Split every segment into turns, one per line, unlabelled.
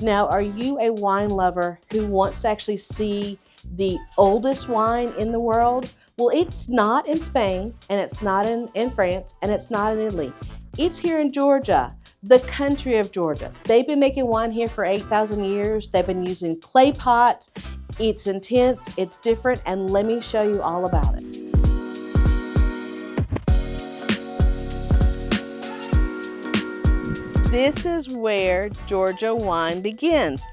Now, are you a wine lover who wants to actually see the oldest wine in the world? Well, it's not in Spain, and it's not in France, and it's not in Italy. It's here in Georgia, the country of Georgia. They've been making wine here for 8,000 years. They've been using clay pots. It's intense, it's different, and let me show you all about it. This is where Georgia wine begins,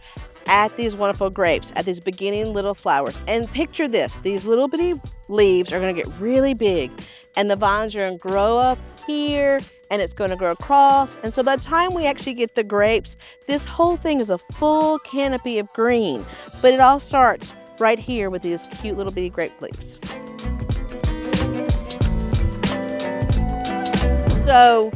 at these wonderful grapes, at these beginning little flowers. And picture this, these little bitty leaves are gonna get really big, and the vines are gonna grow up here, and it's gonna grow across. And so by the time we actually get the grapes, this whole thing is a full canopy of green. But it all starts right here with these cute little bitty grape leaves. So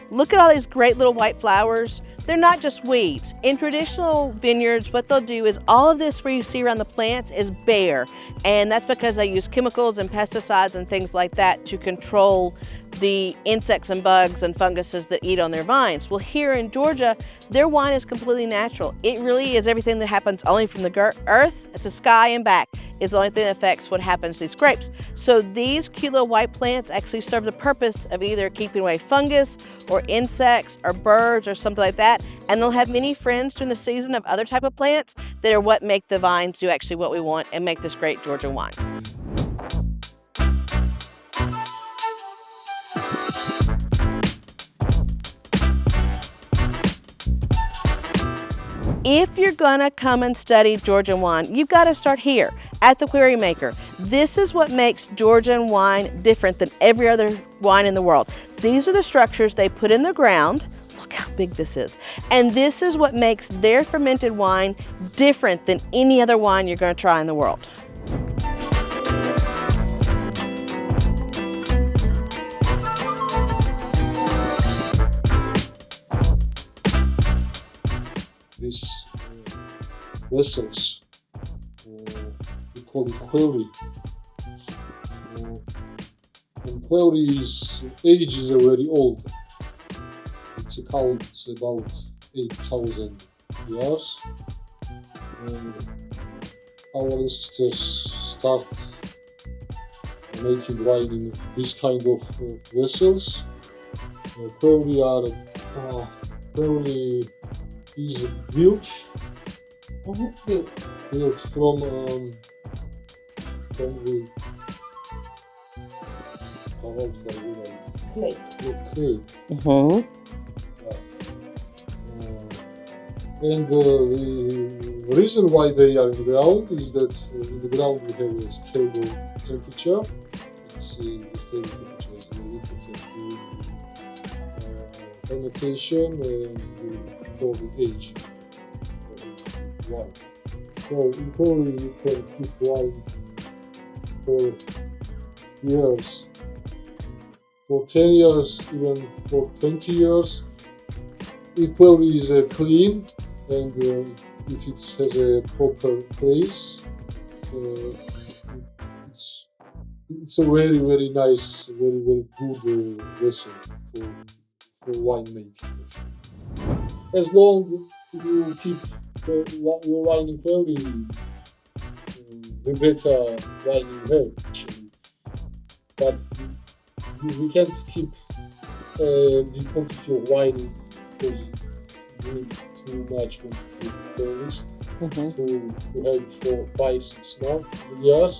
look at all these great little white flowers. They're not just weeds. In traditional vineyards, what they'll do is all of this where you see around the plants is bare. And that's because they use chemicals and pesticides and things like that to control the insects and bugs and funguses that eat on their vines. Well, here in Georgia, their wine is completely natural. It really is everything that happens only from the earth to sky and back is the only thing that affects what happens to these grapes. So these cute little white plants actually serve the purpose of either keeping away fungus or insects or birds or something like that. And they'll have many friends during the season of other type of plants that are what make the vines do actually what we want and make this great Georgia wine. If you're gonna come and study Georgian wine, you've got to start here at the Query Maker. This is what makes Georgian wine different than every other wine in the world. These are the structures they put in the ground. Look how big this is. And this is what makes their fermented wine different than any other wine you're gonna try in the world.
These vessels, we call it qvevri. And qvevri's age is very old. It's about 8,000 years. And our ancestors start making wine in this kind of vessels. Qvevri is built from the clay. And the reason why they are in the ground is that in the ground we have a stable temperature. It's the stable temperature is very important to fermentation and for the age of wine. So in Korea you can keep wine for years, for 10 years, even for 20 years. If Korea is clean and if it has a proper place, it's a very, very nice, very, very good vessel for winemaking. As long as you keep your wine in Korea, the better wine you have, actually. But we can't keep the quantity of wine because you need too much quantity of berries to have it for 5-6 months, years.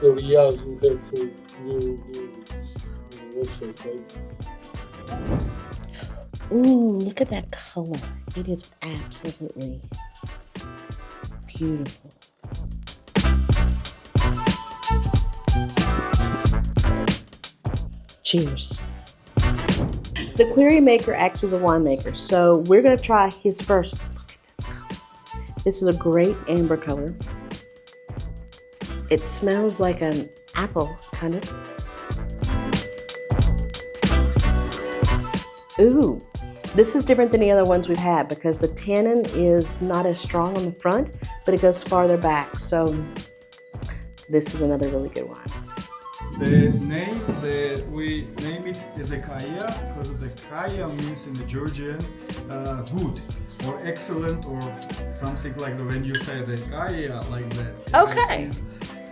Every year you have to new vessels, right?
Ooh, look at that color. It is absolutely beautiful. Cheers. The Query Maker actually is a winemaker, so we're gonna try his first. Look at this color. This is a great amber color. It smells like an apple, kind of. Ooh. This is different than the other ones we've had because the tannin is not as strong on the front, but it goes farther back. So this is another really good one.
The name we name it the Kaya because the Kaya means in the Georgian good. or excellent or something like that. When you say the guy like that.
Okay.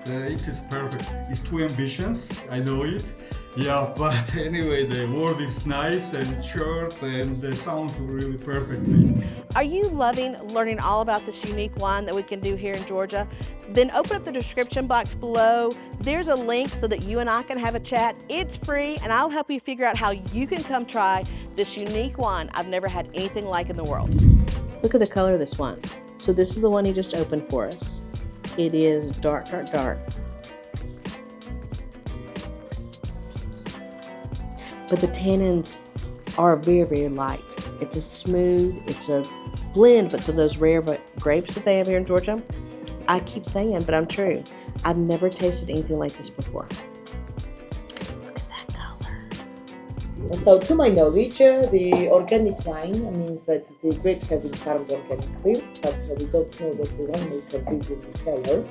It is perfect. It's too ambitious, I know it. Yeah, but anyway, the word is nice and short and the sounds really perfectly.
Are you loving learning all about this unique wine that we can do here in Georgia? Then open up the description box below. There's a link so that you and I can have a chat. It's free, and I'll help you figure out how you can come try this unique wine. I've never had anything like in the world. Look at the color of this wine. So this is the one he just opened for us. It is dark, dark, dark. But the tannins are very, very light. It's a smooth, it's a blend, but so those rare grapes that they have here in Georgia, I keep saying, but I'm true. I've never tasted anything like this before. Look at that color.
So to my knowledge, the organic wine means that the grapes have been farmed organically, but we don't know what the winemaker did in the cellar.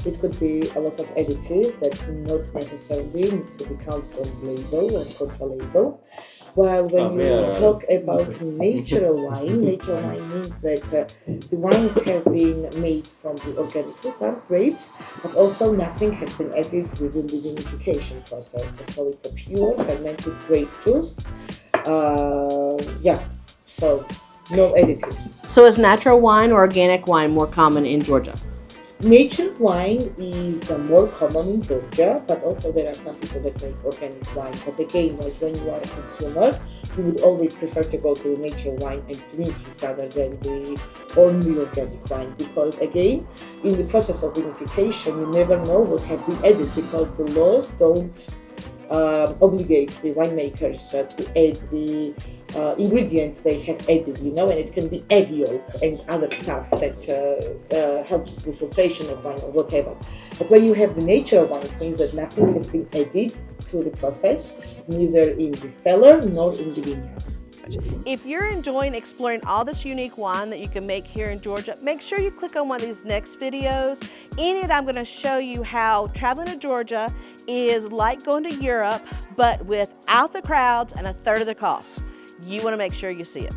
It could be a lot of additives that not necessarily need to be counted on the label and contra-label. While when you talk about natural wine means that the wines have been made from the organically farmed grapes, but also nothing has been added within the vinification process. So it's a pure fermented grape juice. So no additives.
So is natural wine or organic wine more common in Georgia?
Natural wine is more common in Georgia, but also there are some people that make organic wine. But again, like when you are a consumer, you would always prefer to go to the natural wine and drink it rather than the only organic wine. Because again, in the process of vinification, you never know what have been added because the laws don't obligate the winemakers to add the ingredients they have added, and it can be egg yolk and other stuff that helps the filtration of wine or whatever. But when you have the natural wine, it means that nothing has been added to the process, neither in the cellar nor in the vineyards.
If you're enjoying exploring all this unique wine that you can make here in Georgia, make sure you click on one of these next videos. In it, I'm going to show you how traveling to Georgia is like going to Europe, but without the crowds and a third of the cost. You want to make sure you see it.